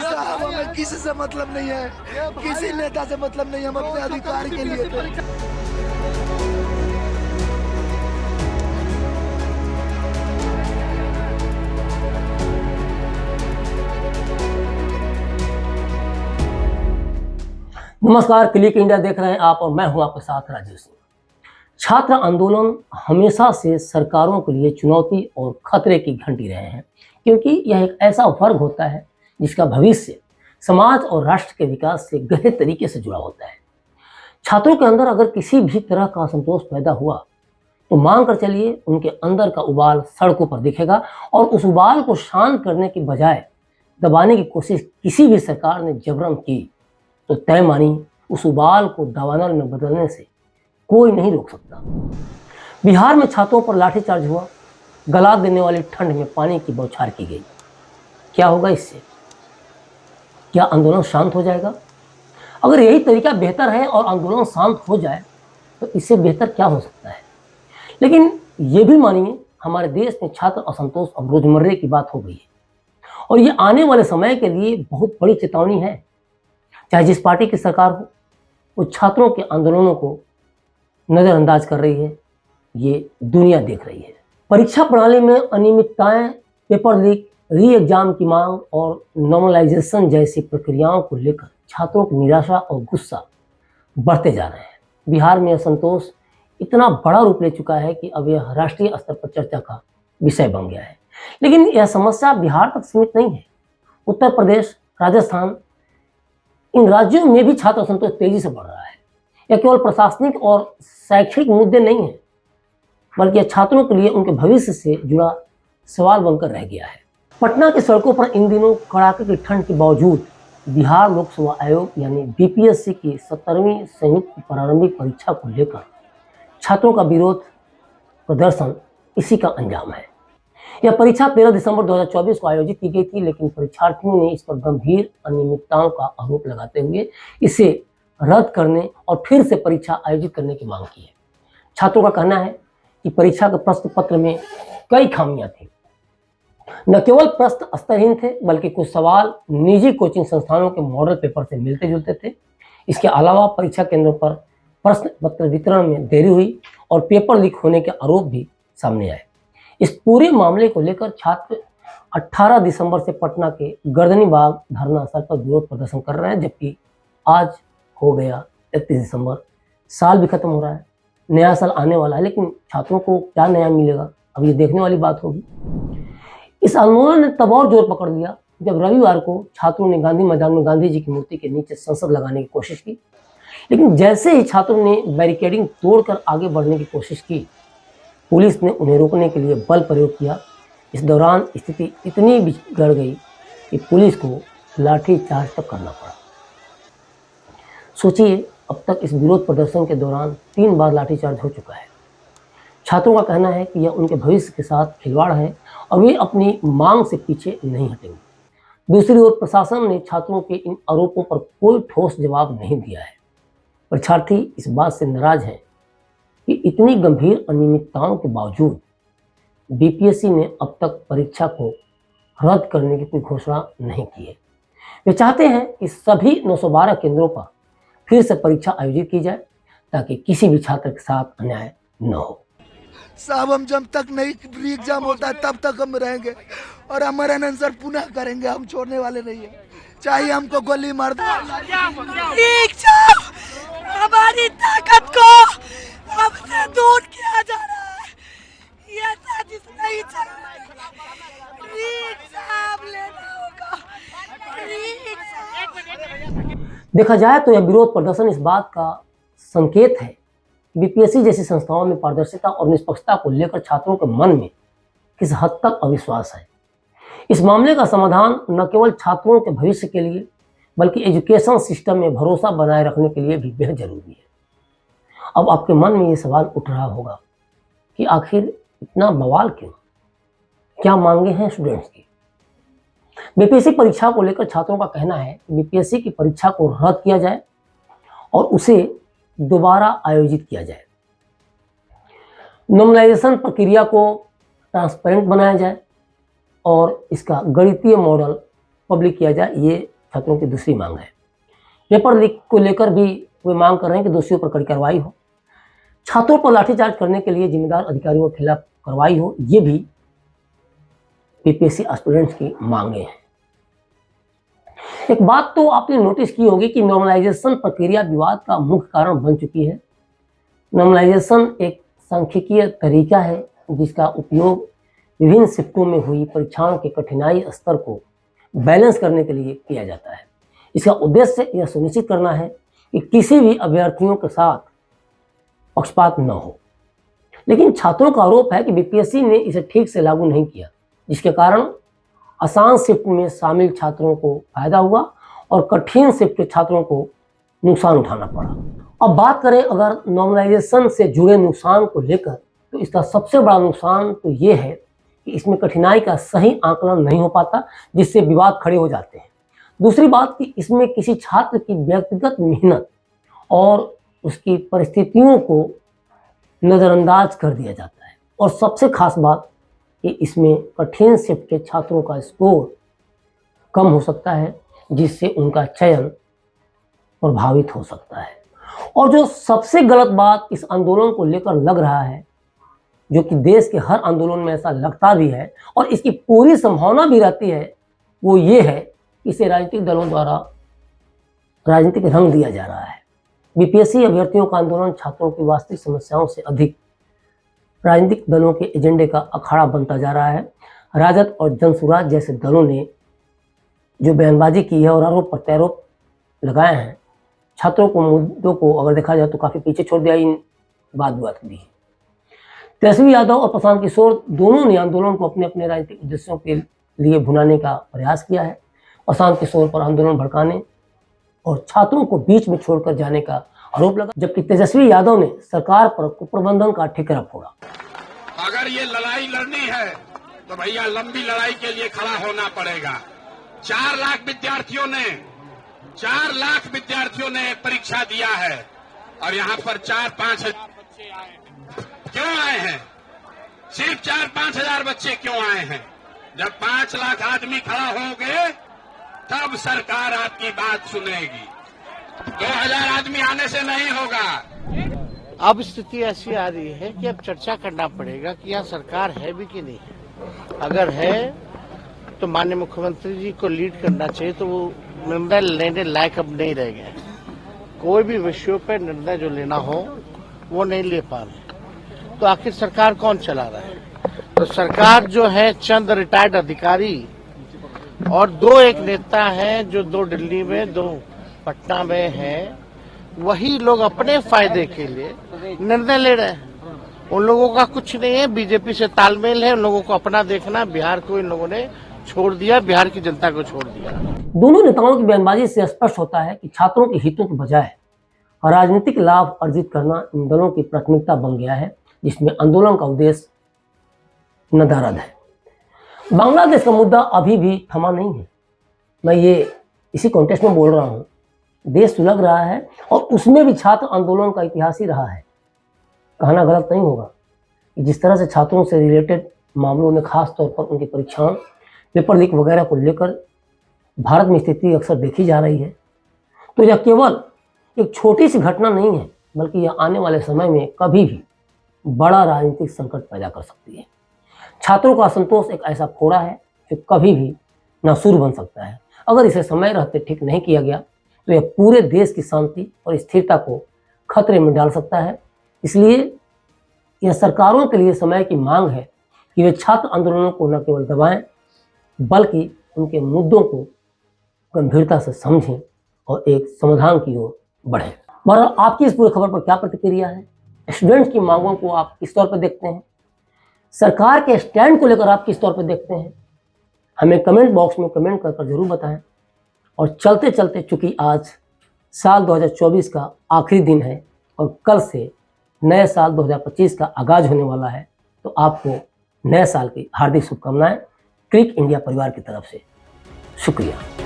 साहब हमें किसी से मतलब नहीं है, किसी नेता से मतलब नहीं, हम अपने अधिकार के लिए थे। नमस्कार, क्लिक इंडिया देख रहे हैं आप और मैं हूं आपके साथ राजीव सिंह। छात्र आंदोलन हमेशा से सरकारों के लिए चुनौती और खतरे की घंटी रहे हैं, क्योंकि यह एक ऐसा वर्ग होता है जिसका भविष्य समाज और राष्ट्र के विकास से गहरे तरीके से जुड़ा होता है। छात्रों के अंदर अगर किसी भी तरह का असंतोष पैदा हुआ तो मान कर चलिए उनके अंदर का उबाल सड़कों पर दिखेगा, और उस उबाल को शांत करने की बजाय दबाने की कोशिश किसी भी सरकार ने जबरन की तो तय मानी उस उबाल को दावानल में बदलने से कोई नहीं रोक सकता। बिहार में छात्रों पर लाठीचार्ज हुआ, गला देने वाली ठंड में पानी की बौछार की गई। क्या होगा इससे? क्या आंदोलन शांत हो जाएगा? अगर यही तरीका बेहतर है और आंदोलन शांत हो जाए तो इससे बेहतर क्या हो सकता है? लेकिन ये भी मानिए, हमारे देश में छात्र असंतोष अब रोजमर्रे की बात हो गई है, और ये आने वाले समय के लिए बहुत बड़ी चेतावनी है। चाहे जिस पार्टी की सरकार हो, वो छात्रों के आंदोलनों को नज़रअंदाज कर रही है, ये दुनिया देख रही है। परीक्षा प्रणाली में अनियमितताएं, पेपर लीक, री एग्जाम की मांग और नॉर्मलाइजेशन जैसी प्रक्रियाओं को लेकर छात्रों की निराशा और गुस्सा बढ़ते जा रहे हैं। बिहार में असंतोष इतना बड़ा रूप ले चुका है कि अब यह राष्ट्रीय स्तर पर चर्चा का विषय बन गया है। लेकिन यह समस्या बिहार तक सीमित नहीं है। उत्तर प्रदेश, राजस्थान, इन राज्यों में भी छात्र असंतोष तेजी से बढ़ रहा है। यह केवल प्रशासनिक और शैक्षणिक मुद्दे नहीं है, बल्कि यह छात्रों के लिए उनके भविष्य से जुड़ा सवाल बनकर रह गया है। पटना की सड़कों पर इन दिनों कड़ाके की ठंड के बावजूद बिहार लोक सेवा आयोग यानी बीपीएससी की 17वीं संयुक्त प्रारंभिक परीक्षा को लेकर छात्रों का विरोध प्रदर्शन इसी का अंजाम है। यह परीक्षा 13 दिसंबर 2024 को आयोजित की गई थी, लेकिन परीक्षार्थियों ने इस पर गंभीर अनियमितताओं का आरोप लगाते हुए इसे रद्द करने और फिर से परीक्षा आयोजित करने की मांग की है। छात्रों का कहना है कि परीक्षा के प्रश्न पत्र में कई खामियां थी। न केवल प्रश्न स्तरहीन थे, बल्कि कुछ सवाल निजी कोचिंग संस्थानों के मॉडल पेपर से मिलते जुलते थे। इसके अलावा परीक्षा केंद्रों पर प्रश्न पत्र वितरण में देरी हुई और पेपर लीक होने के आरोप भी सामने आए। इस पूरे मामले को लेकर छात्र 18 दिसंबर से पटना के गर्दनी बाग धरना स्थल पर विरोध प्रदर्शन कर रहे हैं, जबकि आज हो गया 31 दिसंबर। साल भी खत्म हो रहा है, नया साल आने वाला है, लेकिन छात्रों को क्या नया मिलेगा, अब ये देखने वाली बात होगी। इस आंदोलन ने तब और जोर पकड़ लिया जब रविवार को छात्रों ने गांधी मैदान में गांधी जी की मूर्ति के नीचे संसद लगाने की कोशिश की, लेकिन जैसे ही छात्रों ने बैरिकेडिंग तोड़कर आगे बढ़ने की कोशिश की, पुलिस ने उन्हें रोकने के लिए बल प्रयोग किया। इस दौरान स्थिति इतनी बिगड़ गई कि पुलिस को लाठीचार्ज तक करना पड़ा। सोचिए, अब तक इस विरोध प्रदर्शन के दौरान 3 बार लाठीचार्ज हो चुका है। छात्रों का कहना है कि यह उनके भविष्य के साथ खिलवाड़ है और वे अपनी मांग से पीछे नहीं हटेंगे। दूसरी ओर प्रशासन ने छात्रों के इन आरोपों पर कोई ठोस जवाब नहीं दिया है। परीक्षार्थी इस बात से नाराज हैं कि इतनी गंभीर अनियमितताओं के बावजूद बीपीएससी ने अब तक परीक्षा को रद्द करने की कोई घोषणा नहीं की है। वे चाहते हैं कि सभी 912 केंद्रों पर फिर से परीक्षा आयोजित की जाए, ताकि किसी भी छात्र के साथ अन्याय न हो। साहब हम जब तक नहीं री एग्जाम होता है तब तक हम रहेंगे और अमर आंसर पुनः करेंगे। हम छोड़ने वाले नहीं है, चाहे हमको गोली मार दो। हमारी ताकत को हमसे दूर किया जा रहा है, ये साजिश नहीं चल रही। लेना होगा। देखा जाए तो यह विरोध प्रदर्शन इस बात का संकेत है कि बीपीएससी जैसी संस्थाओं में पारदर्शिता और निष्पक्षता को लेकर छात्रों के मन में किस हद तक अविश्वास है। इस मामले का समाधान न केवल छात्रों के भविष्य के लिए, बल्कि एजुकेशन सिस्टम में भरोसा बनाए रखने के लिए भी बेहद जरूरी है। अब आपके मन में ये सवाल उठ रहा होगा कि आखिर इतना बवाल क्यों? क्या मांगे हैं स्टूडेंट्स की? बीपीएससी परीक्षा को लेकर छात्रों का कहना है कि बीपीएससी की परीक्षा को रद्द किया जाए और उसे दोबारा आयोजित किया जाए। नॉर्मलाइजेशन प्रक्रिया को ट्रांसपेरेंट बनाया जाए और इसका गणितीय मॉडल पब्लिक किया जाए। ये छात्रों की दूसरी मांग है। पेपर लीक को लेकर भी वे मांग कर रहे हैं कि दोषियों पर कड़ी कार्रवाई हो, छात्रों पर लाठीचार्ज करने के लिए जिम्मेदार अधिकारियों के खिलाफ कार्रवाई हो। ये भी बीपीएससी एस्पिरेंट्स की मांगे हैं। एक बात तो आपने नोटिस की होगी कि नॉर्मलाइजेशन प्रक्रिया विवाद का मुख्य कारण बन चुकी है। नॉर्मलाइजेशन एक सांख्यिकीय तरीका है जिसका उपयोग विभिन्न शिफ्टों में हुई परीक्षाओं के कठिनाई स्तर को बैलेंस करने के लिए किया जाता है। इसका उद्देश्य यह सुनिश्चित करना है कि किसी भी अभ्यर्थियों के साथ पक्षपात न हो। लेकिन छात्रों का आरोप है कि बीपीएससी ने इसे ठीक से लागू नहीं किया, जिसके कारण आसान शिफ्ट में शामिल छात्रों को फायदा हुआ और कठिन शिफ्ट के छात्रों को नुकसान उठाना पड़ा। अब बात करें अगर नॉर्मलाइजेशन से जुड़े नुकसान को लेकर, तो इसका सबसे बड़ा नुकसान तो ये है कि इसमें कठिनाई का सही आकलन नहीं हो पाता, जिससे विवाद खड़े हो जाते हैं। दूसरी बात कि इसमें किसी छात्र की व्यक्तिगत मेहनत और उसकी परिस्थितियों को नज़रअंदाज कर दिया जाता है। और सबसे खास बात कि इसमें कठिन शिफ्ट के छात्रों का स्कोर कम हो सकता है, जिससे उनका चयन प्रभावित हो सकता है। और जो सबसे गलत बात इस आंदोलन को लेकर लग रहा है, जो कि देश के हर आंदोलन में ऐसा लगता भी है और इसकी पूरी संभावना भी रहती है, वो ये है कि इसे राजनीतिक दलों द्वारा राजनीतिक रंग दिया जा रहा है। बीपीएससी अभ्यर्थियों का आंदोलन छात्रों की वास्तविक समस्याओं से अधिक राजनीतिक दलों के एजेंडे का अखाड़ा बनता जा रहा है। राजद और जनसुराज जैसे दलों ने जो बयानबाजी की है और आरोप प्रत्यारोप लगाए हैं, छात्रों को मुद्दों को अगर देखा जाए तो काफ़ी पीछे छोड़ दिया इन वाद विवाद भी। तेजस्वी यादव और प्रशांत किशोर दोनों ने आंदोलन को अपने अपने राजनीतिक उद्देश्यों के लिए भुनाने का प्रयास किया है। प्रशांत किशोर पर आंदोलन भड़काने और छात्रों को बीच में छोड़कर जाने का आरोप लगा, जबकि तेजस्वी यादव ने सरकार पर कुप्रबंधन का ठिकरा फोड़ा। अगर ये लड़ाई लड़नी है तो भैया लंबी लड़ाई के लिए खड़ा होना पड़ेगा। 4 लाख विद्यार्थियों ने परीक्षा दिया है और यहाँ पर 4-5 बच्चे आए हैं। क्यों आए हैं? सिर्फ 4-5 हजार बच्चे क्यों आए हैं? जब 5 लाख आदमी खड़ा होंगे तब सरकार आपकी बात सुनेगी। 2000 आदमी आने से नहीं होगा। अब स्थिति ऐसी आ रही है कि अब चर्चा करना पड़ेगा कि यहाँ सरकार है भी कि नहीं है। अगर है तो माननीय मुख्यमंत्री जी को लीड करना चाहिए, तो वो निर्णय लेने लायक अब नहीं रह गए। कोई भी विषयों पर निर्णय जो लेना हो वो नहीं ले पा रहे, तो आखिर सरकार कौन चला रहा है? तो सरकार जो है चंद रिटायर्ड अधिकारी और 2 एक नेता हैं, जो 2 दिल्ली में 2 पटना में हैं, वही लोग अपने फायदे के लिए निर्णय ले रहे हैं। उन लोगों का कुछ नहीं है, बीजेपी से तालमेल है, उन लोगों को अपना देखना। बिहार को इन लोगों ने छोड़ दिया, बिहार की जनता को छोड़ दिया। दोनों नेताओं की बयानबाजी से स्पष्ट होता है कि छात्रों के हितों के बजाय राजनीतिक लाभ अर्जित करना इन दलों की प्राथमिकता बन गया है, जिसमें आंदोलन का उद्देश्य नदारद है। बांग्लादेश का मुद्दा अभी भी थमा नहीं है। मैं ये इसी कॉन्टेक्स्ट में बोल रहा हूँ। देश सुलग रहा है और उसमें भी छात्र आंदोलन का इतिहास ही रहा है। कहना गलत नहीं होगा कि जिस तरह से छात्रों से रिलेटेड मामलों में खास तौर पर उनकी परीक्षाओं, पेपर लीक वगैरह को लेकर भारत में स्थिति अक्सर देखी जा रही है, तो यह केवल एक छोटी सी घटना नहीं है, बल्कि यह आने वाले समय में कभी भी बड़ा राजनीतिक संकट पैदा कर सकती है। छात्रों का असंतोष एक ऐसा फोड़ा है जो कभी भी नासूर बन सकता है। अगर इसे समय रहते ठीक नहीं किया गया तो यह पूरे देश की शांति और स्थिरता को खतरे में डाल सकता है। इसलिए यह सरकारों के लिए समय की मांग है कि वे छात्र आंदोलनों को न केवल दबाएं, बल्कि उनके मुद्दों को गंभीरता से समझें और एक समाधान की ओर बढ़ें। बहरहाल आपकी इस पूरी खबर पर क्या प्रतिक्रिया है? स्टूडेंट्स की मांगों को आप किस तौर पर देखते हैं? सरकार के स्टैंड को लेकर आप किस तौर पर देखते हैं? हमें कमेंट बॉक्स में कमेंट कर जरूर बताएं। और चलते चलते, चूंकि आज साल 2024 का आखिरी दिन है और कल से नए साल 2025 का आगाज होने वाला है, तो आपको नए साल की हार्दिक शुभकामनाएं क्लिक इंडिया परिवार की तरफ से। शुक्रिया।